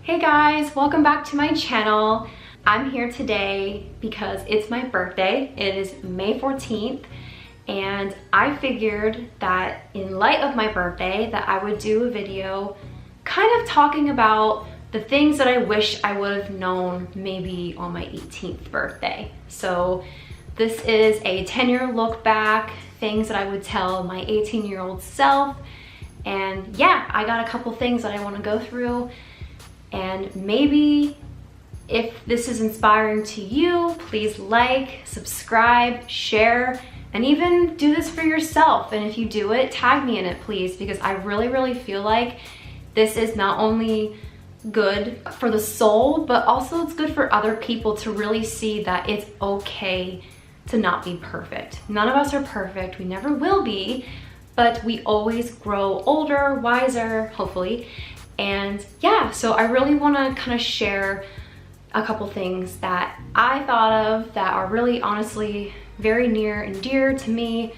Hey guys, welcome back to my channel. I'm here today because it's my birthday. It is May 14th and I figured that in light of my birthday that I would do a video kind of talking about the things that I wish I would have known maybe on my 18th birthday. So this is a 10-year look back, things that I would tell my 18-year-old self. And yeah, I got a couple things that I want to go through. And maybe if this is inspiring to you, please like, subscribe, share, and even do this for yourself. And if you do it, tag me in it, please, because I really feel like this is not only good for the soul, but also it's good for other people to really see that it's okay to not be perfect. None of us are perfect. We never will be, but we always grow older, wiser, hopefully. And yeah, so I really want to kind of share a couple things that I thought of that are really honestly very near and dear to me.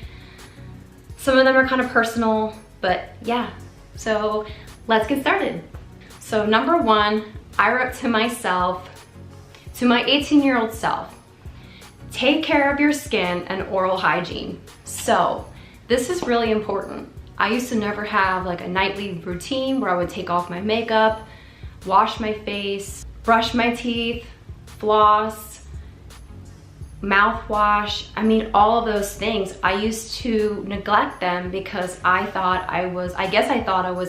Some of them are kind of personal, but yeah, so let's get started. So number one, I wrote to myself, to my 18-year-old self, take care of your skin and oral hygiene. So this is really important. I used to never have like a nightly routine where I would take off my makeup, wash my face, brush my teeth, floss, mouthwash. I mean, all of those things. I used to neglect them because I thought I was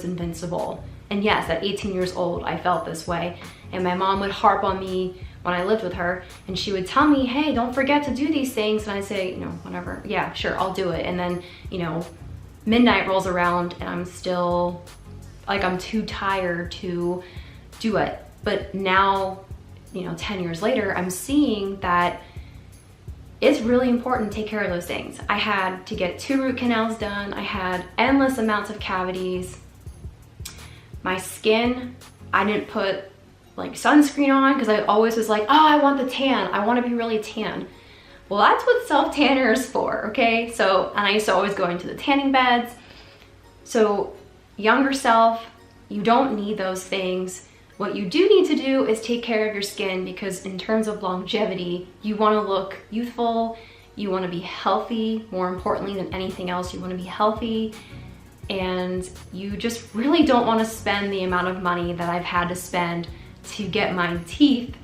invincible. And yes, at 18 years old, I felt this way. And my mom would harp on me when I lived with her, and she would tell me, hey, don't forget to do these things. And I'd say, you know, whatever, yeah, sure, I'll do it. And then, you know, midnight rolls around and I'm still like, I'm too tired to do it. But now, you know, 10 years later, I'm seeing that it's really important to take care of those things. I had to get 2 root canals done. I had endless amounts of cavities. My skin, I didn't put like sunscreen on because I always was like, oh, I want the tan. I want to be really tan. Well, that's what self-tanner is for, okay? So, and I used to always go into the tanning beds. So, younger self, you don't need those things. What you do need to do is take care of your skin, because in terms of longevity, you want to look youthful, you want to be healthy. More importantly than anything else, you want to be healthy. And you just really don't want to spend the amount of money that I've had to spend to get my teeth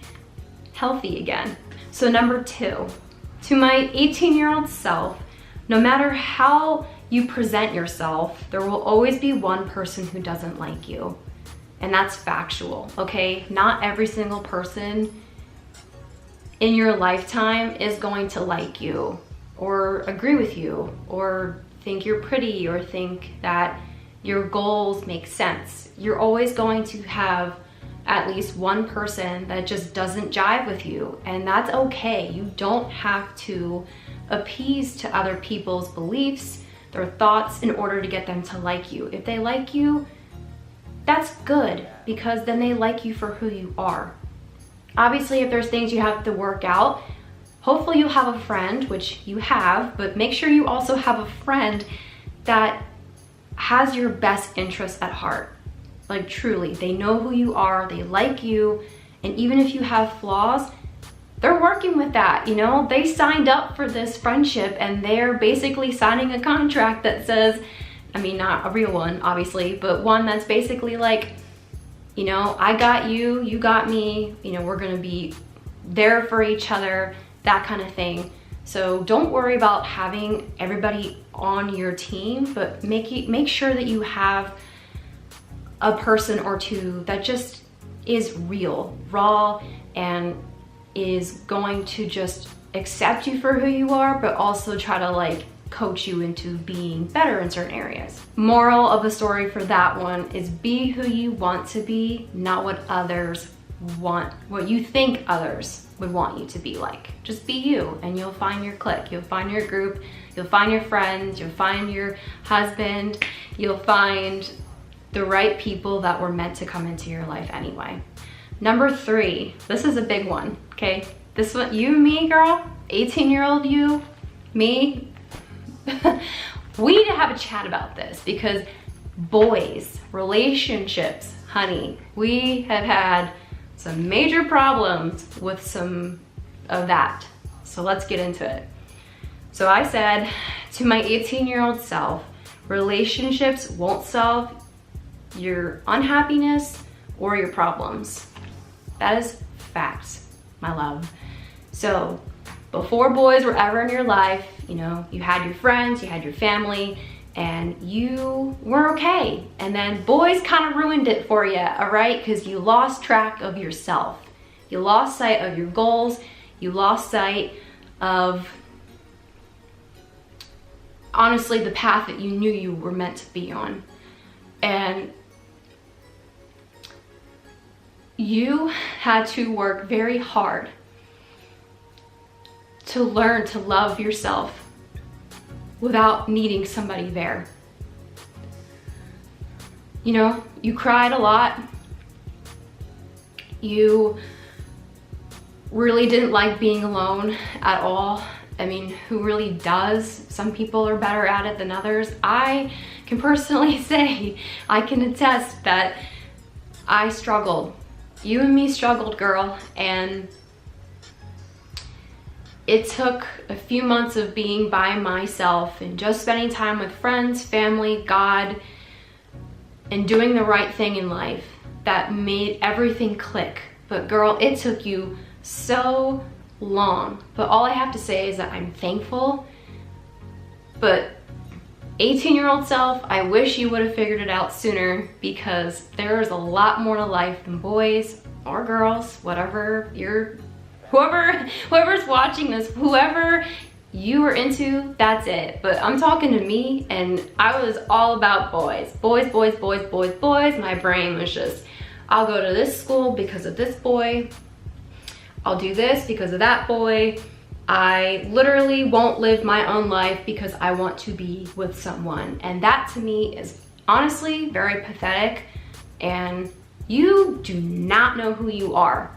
healthy again. So number 2, to my 18-year-old self, no matter how you present yourself, there will always be one person who doesn't like you. And that's factual, okay? Not every single person in your lifetime is going to like you or agree with you or think you're pretty or think that your goals make sense. You're always going to have at least one person that just doesn't jive with you, and that's okay. You don't have to appease to other people's beliefs, their thoughts, in order to get them to like you. If they like you, that's good, because then they like you for who you are. Obviously, if there's things you have to work out, hopefully you'll have a friend, which you have, but make sure you also have a friend that has your best interests at heart. Like truly, they know who you are, they like you, and even if you have flaws, they're working with that, you know? They signed up for this friendship and they're basically signing a contract that says, I mean, not a real one, obviously, but one that's basically like, you know, I got you, you got me, you know, we're gonna be there for each other, that kind of thing. So don't worry about having everybody on your team, but make sure that you have a person or two that just is real, raw, and is going to just accept you for who you are, but also try to like coach you into being better in certain areas. Moral of the story for that one is be who you want to be, not what others want, what you think others would want you to be like. Just be you and you'll find your clique, you'll find your group, you'll find your friends, you'll find your husband, you'll find the right people that were meant to come into your life anyway. Number 3, this is a big one, okay? This one, you, me, girl, 18-year-old you, me, we need to have a chat about this, because boys, relationships, honey, we have had some major problems with some of that. So let's get into it. So I said to my 18-year-old self, relationships won't solve your unhappiness or your problems. That is facts, my love. So before boys were ever in your life, you know, you had your friends, you had your family, and you were okay. And then boys kind of ruined it for you, all right? Because you lost track of yourself. You lost sight of your goals. You lost sight of, honestly, the path that you knew you were meant to be on. And you had to work very hard to learn to love yourself without needing somebody there. You know, you cried a lot. You really didn't like being alone at all. I mean, who really does? Some people are better at it than others. I can personally say, I can attest that I struggled. You and me struggled, girl, and it took a few months of being by myself and just spending time with friends, family, God, and doing the right thing in life that made everything click. But girl, it took you so long. But all I have to say is that I'm thankful. But 18-year-old self, I wish you would have figured it out sooner, because there's a lot more to life than boys or girls, whatever you're, whoever's watching this, whoever you were into, that's it. But I'm talking to me, and I was all about boys. Boys, boys, boys, boys, boys. My brain was just, I'll go to this school because of this boy. I'll do this because of that boy. I literally won't live my own life because I want to be with someone. And that to me is honestly very pathetic. And you do not know who you are.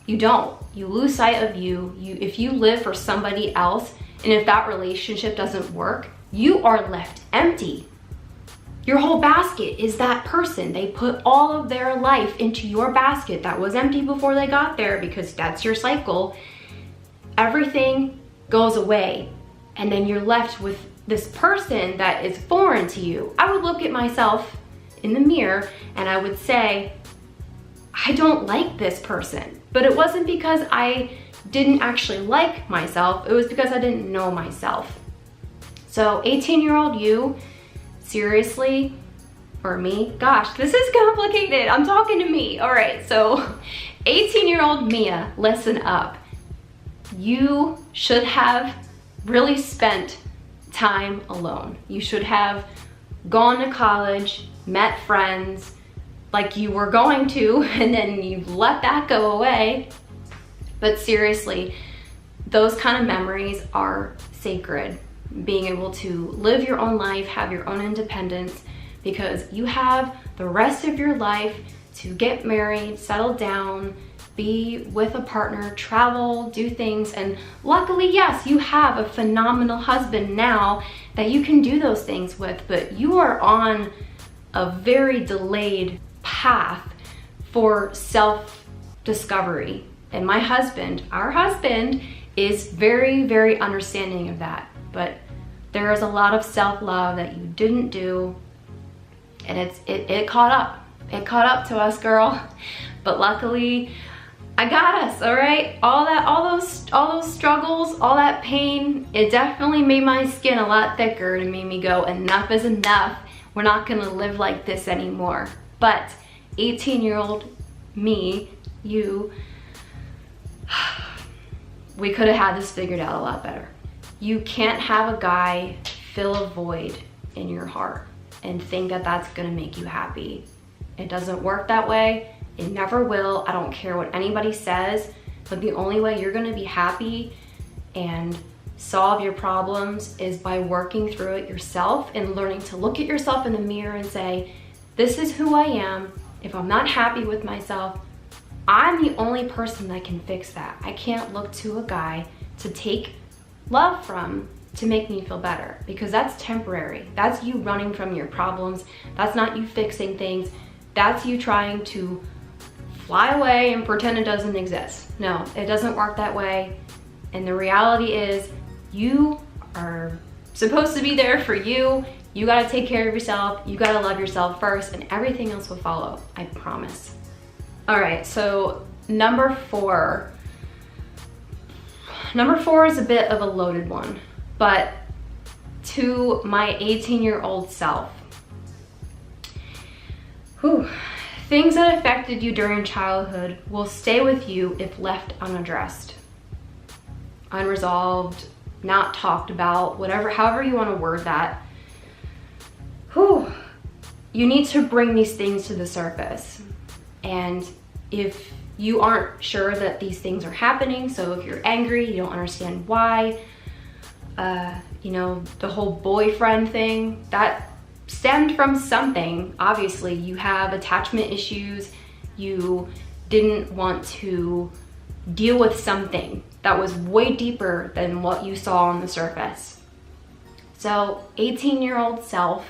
You don't. You lose sight of you. If you live for somebody else, and if that relationship doesn't work, you are left empty. Your whole basket is that person. They put all of their life into your basket that was empty before they got there, because that's your cycle. Everything goes away, and then you're left with this person that is foreign to you. I would look at myself in the mirror and I would say, I don't like this person. But it wasn't because I didn't actually like myself, it was because I didn't know myself. So 18-year-old you, seriously, or me, gosh, this is complicated. I'm talking to me. All right, so 18-year-old Mia, listen up. You should have really spent time alone. You should have gone to college, met friends like you were going to, and then you let that go away. But seriously, those kind of memories are sacred. Being able to live your own life, have your own independence, because you have the rest of your life to get married, settle down, be with a partner, travel, do things. And luckily, yes, you have a phenomenal husband now that you can do those things with, but you are on a very delayed path for self-discovery. And my husband, our husband, is very, very understanding of that. But there is a lot of self-love that you didn't do, and it caught up. It caught up to us, girl. But luckily, I got us, all right? All those struggles, all that pain, it definitely made my skin a lot thicker and made me go, enough is enough. We're not gonna live like this anymore. But 18-year-old me, you, we could have had this figured out a lot better. You can't have a guy fill a void in your heart and think that that's gonna make you happy. It doesn't work that way. It never will. I don't care what anybody says, but the only way you're gonna be happy and solve your problems is by working through it yourself and learning to look at yourself in the mirror and say, this is who I am. If I'm not happy with myself, I'm the only person that can fix that. I can't look to a guy to take love from to make me feel better, because that's temporary. That's you running from your problems. That's not you fixing things. That's you trying to fly away and pretend it doesn't exist. No, it doesn't work that way. And the reality is you are supposed to be there for you. You gotta take care of yourself. You gotta love yourself first, and everything else will follow, I promise. All right, so number four. Number four is a bit of a loaded one, but to my 18-year-old self. Things that affected you during childhood will stay with you if left unaddressed, unresolved, not talked about, whatever, however you want to word that. You need to bring these things to the surface. And if you aren't sure that these things are happening, so if you're angry, you don't understand why, you know, the whole boyfriend thing, that stemmed from something. Obviously, you have attachment issues. You didn't want to deal with something that was way deeper than what you saw on the surface. So 18-year-old self,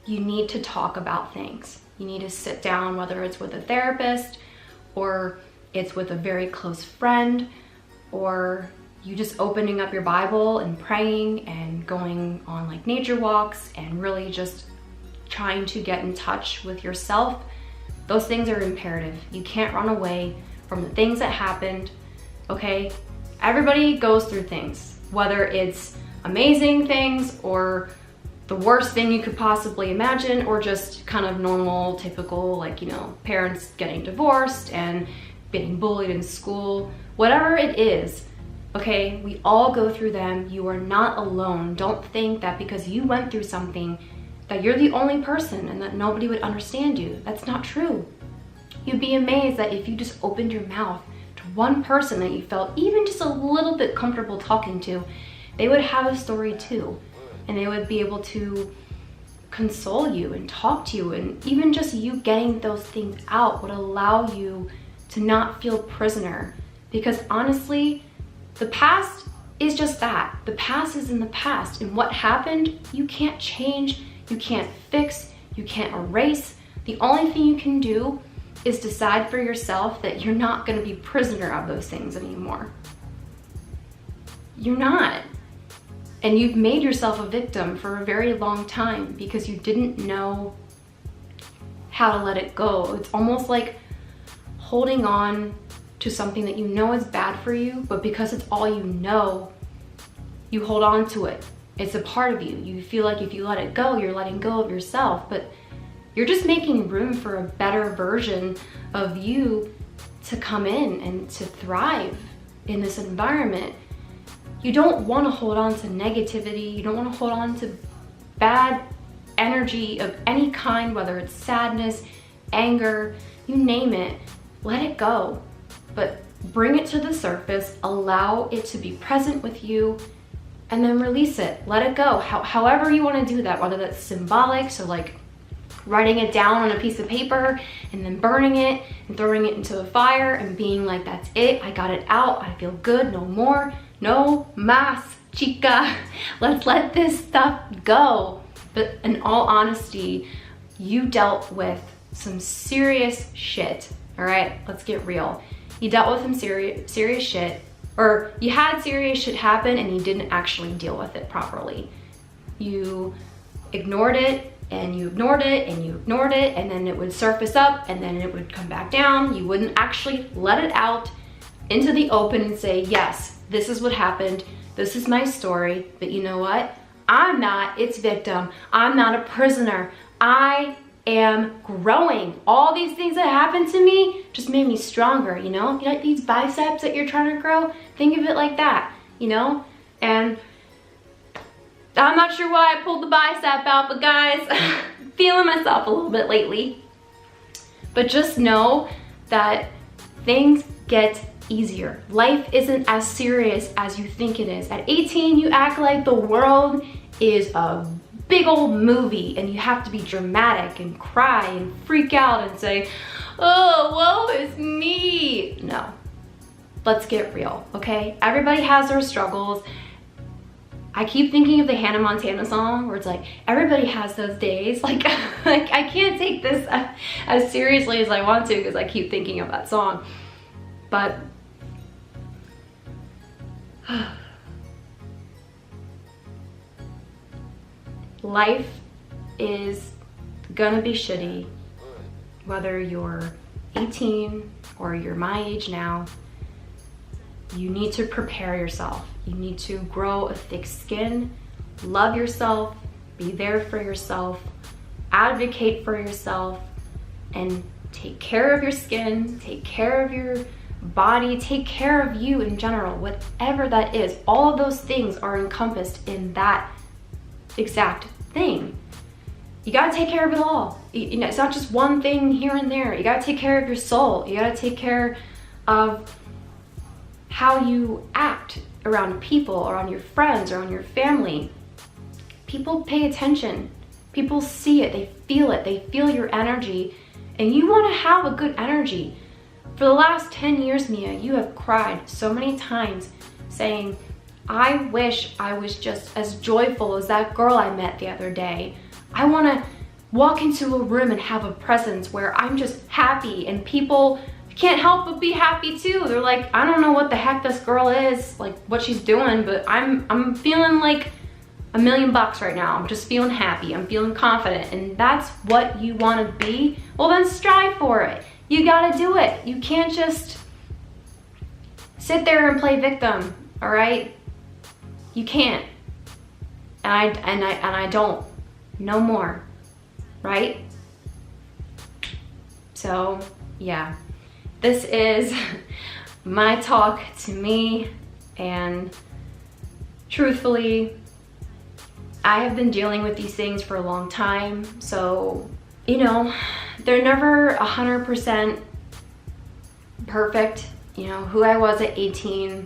you need to talk about things. You need to sit down, whether it's with a therapist or it's with a very close friend, or you just opening up your Bible and praying and going on like nature walks and really just trying to get in touch with yourself. Those things are imperative. You can't run away from the things that happened, okay? Everybody goes through things, whether it's amazing things or the worst thing you could possibly imagine, or just kind of normal, typical, like, you know, parents getting divorced and getting bullied in school, whatever it is, okay? We all go through them. You are not alone. Don't think that because you went through something that you're the only person and that nobody would understand you. That's not true. You'd be amazed that if you just opened your mouth to one person that you felt even just a little bit comfortable talking to, they would have a story too. And they would be able to console you and talk to you, and even just you getting those things out would allow you to not feel prisoner. Because honestly, the past is just that. The past is in the past, and what happened, you can't change, you can't fix, you can't erase. The only thing you can do is decide for yourself that you're not gonna be prisoner of those things anymore. You're not. And you've made yourself a victim for a very long time because you didn't know how to let it go. It's almost like holding on to something that you know is bad for you, but because it's all you know, you hold on to it. It's a part of you. You feel like if you let it go, you're letting go of yourself, but you're just making room for a better version of you to come in and to thrive in this environment. You don't want to hold on to negativity. You don't want to hold on to bad energy of any kind, whether it's sadness, anger, you name it. Let it go, but bring it to the surface, allow it to be present with you, and then release it. Let it go. However you want to do that, whether that's symbolic, so like writing it down on a piece of paper and then burning it and throwing it into a fire and being like, that's it, I got it out, I feel good, no more. No más, chica. Let's let this stuff go. But in all honesty, you dealt with some serious shit, all right? Let's get real. You dealt with some serious shit, or you had serious shit happen and you didn't actually deal with it properly. You ignored it, and you ignored it, and you ignored it, and then it would surface up, and then it would come back down. You wouldn't actually let it out into the open and say, yes, this is what happened, this is my story, but you know what? I'm not its victim. I'm not a prisoner. I am growing. All these things that happened to me just made me stronger, you know? You know, like these biceps that you're trying to grow? Think of it like that, you know? And I'm not sure why I pulled the bicep out, but guys, feeling myself a little bit lately. But just know that things get easier. Life isn't as serious as you think it is. At 18, you act like the world is a big old movie and you have to be dramatic and cry and freak out and say, oh, woe is me. No, let's get real, okay? Everybody has their struggles. I keep thinking of the Hannah Montana song where it's like, everybody has those days. Like, like I can't take this as seriously as I want to because I keep thinking of that song. But life is gonna be shitty, whether you're 18 or you're my age now. You need to prepare yourself. You need to grow a thick skin, love yourself, be there for yourself, advocate for yourself, and take care of your skin, take care of your body, take care of you in general, whatever that is. All of those things are encompassed in that exact thing. You gotta take care of it all. You know, it's not just one thing here and there. You gotta take care of your soul. You gotta take care of how you act around people, or on your friends, or on your family. People pay attention. People see it, they feel your energy, and you wanna have a good energy. For the last 10 years, Mia, you have cried so many times saying, I wish I was just as joyful as that girl I met the other day. I wanna walk into a room and have a presence where I'm just happy, and people can't help but be happy too. They're like, I don't know what the heck this girl is, like what she's doing, but I'm feeling like $1 million right now. I'm just feeling happy, I'm feeling confident, and that's what you wanna be. Well, then strive for it. You gotta do it. You can't just sit there and play victim, all right? You can't. And I don't. No more, right? So, yeah. This is my talk to me, and truthfully, I have been dealing with these things for a long time, so, you know, they're never 100% perfect. You know, who I was at 18,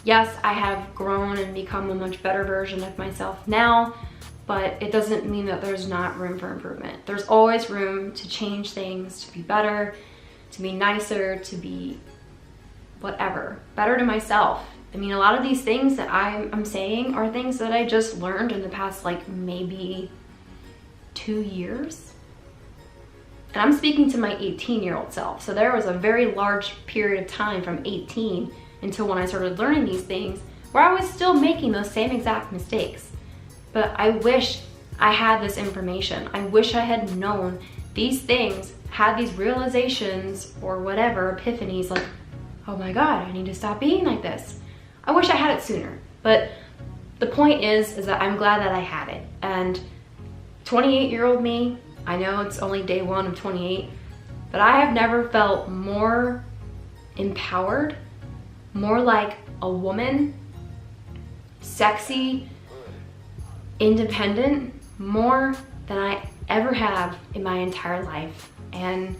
yes, I have grown and become a much better version of myself now, but it doesn't mean that there's not room for improvement. There's always room to change things, to be better, to be nicer, to be whatever, better to myself. I mean, a lot of these things that I'm saying are things that I just learned in the past, like maybe 2 years. And I'm speaking to my 18-year-old self. So there was a very large period of time from 18 until when I started learning these things where I was still making those same exact mistakes. But I wish I had this information. I wish I had known these things, had these realizations or whatever, epiphanies, like, oh my God, I need to stop being like this. I wish I had it sooner. But the point is that I'm glad that I had it. And 28-year-old me, I know it's only day one of 28, but I have never felt more empowered, more like a woman, sexy, independent, more than I ever have in my entire life. And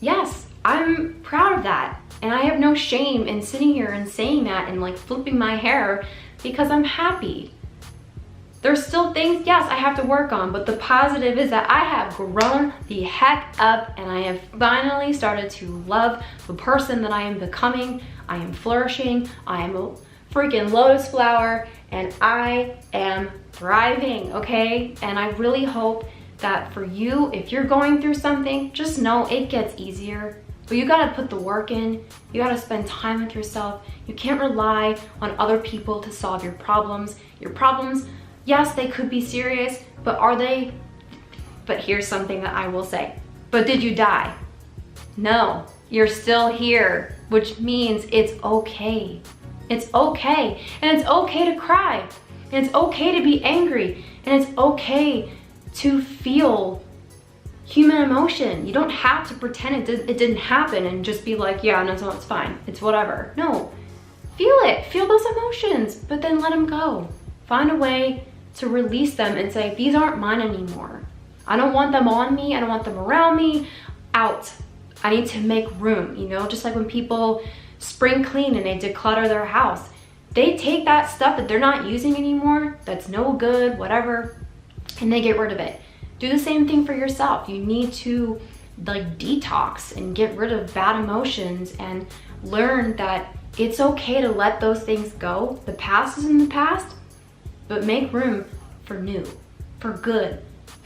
yes, I'm proud of that. And I have no shame in sitting here and saying that and like flipping my hair because I'm happy. There's still things, yes, I have to work on, but the positive is that I have grown the heck up and I have finally started to love the person that I am becoming. I am flourishing. I am a freaking lotus flower and I am thriving, okay? And I really hope that for you, if you're going through something, just know it gets easier. But you gotta put the work in. You gotta spend time with yourself. You can't rely on other people to solve your problems. Your problems, yes, they could be serious, but are they? But here's something that I will say. But did you die? No, you're still here, which means it's okay. It's okay. And it's okay to cry. And it's okay to be angry. And it's okay to feel human emotion. You don't have to pretend it didn't happen and just be like, yeah, no, it's fine. It's whatever. No, feel it. Feel those emotions, but then let them go. Find a way to release them and say, these aren't mine anymore. I don't want them on me. I don't want them around me. Out. I need to make room, you know, just like when people spring clean and they declutter their house. They take that stuff that they're not using anymore, that's no good, whatever, and they get rid of it. Do the same thing for yourself. You need to like detox and get rid of bad emotions and learn that it's okay to let those things go. The past is in the past. but make room for new, for good,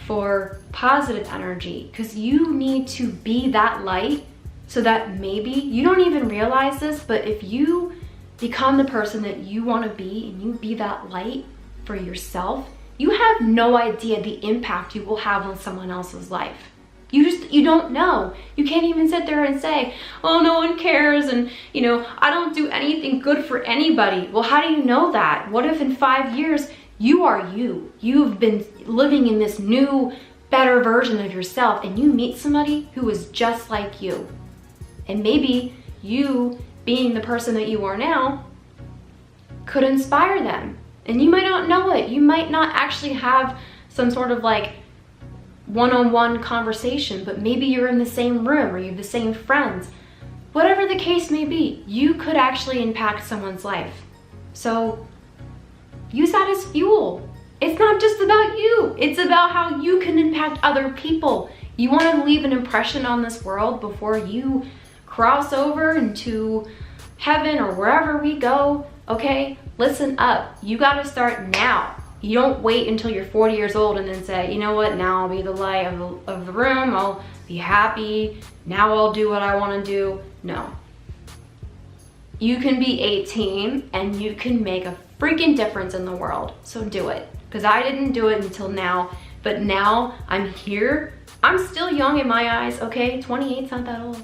for positive energy, because you need to be that light so that maybe you don't even realize this, but if you become the person that you want to be and you be that light for yourself, you have no idea the impact you will have on someone else's life. You don't know. You can't even sit there and say, oh, no one cares, and I don't do anything good for anybody. Well, how do you know that? What if in 5 years you are you? You've been living in this new, better version of yourself, and you meet somebody who is just like you. And maybe you, being the person that you are now, could inspire them. And you might not know it. You might not actually have some sort of like one-on-one conversation, but maybe you're in the same room or you have the same friends. Whatever the case may be, you could actually impact someone's life. So use that as fuel. It's not just about you. It's about how you can impact other people. You want to leave an impression on this world before you cross over into heaven or wherever we go, okay? Listen up. You got to start now. You don't wait until you're 40 years old and then say, you know what, now I'll be the light of the room, I'll be happy, now I'll do what I want to do. No. You can be 18 and you can make a freaking difference in the world. So do it. Because I didn't do it until now, but now I'm here. I'm still young in my eyes, okay? 28's not that old.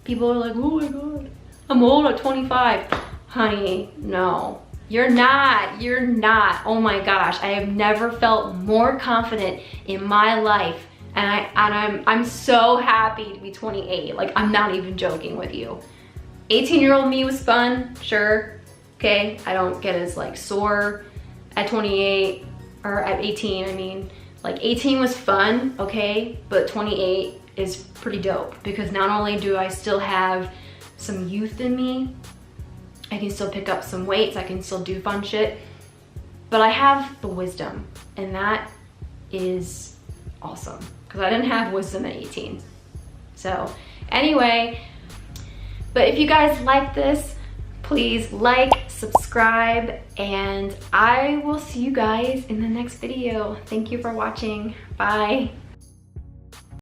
People are like, oh my God, I'm old at 25. Honey, no. You're not. Oh my gosh, I have never felt more confident in my life, and I'm so happy to be 28. Like, I'm not even joking with you. 18-year-old me was fun, sure. Okay, I don't get as like sore at 28 or at 18. I mean, like 18 was fun, okay, but 28 is pretty dope because not only do I still have some youth in me, I can still pick up some weights, I can still do fun shit, but I have the wisdom, and that is awesome because I didn't have wisdom at 18. So anyway, but if you guys like this, please like, subscribe, and I will see you guys in the next video. Thank you for watching. Bye.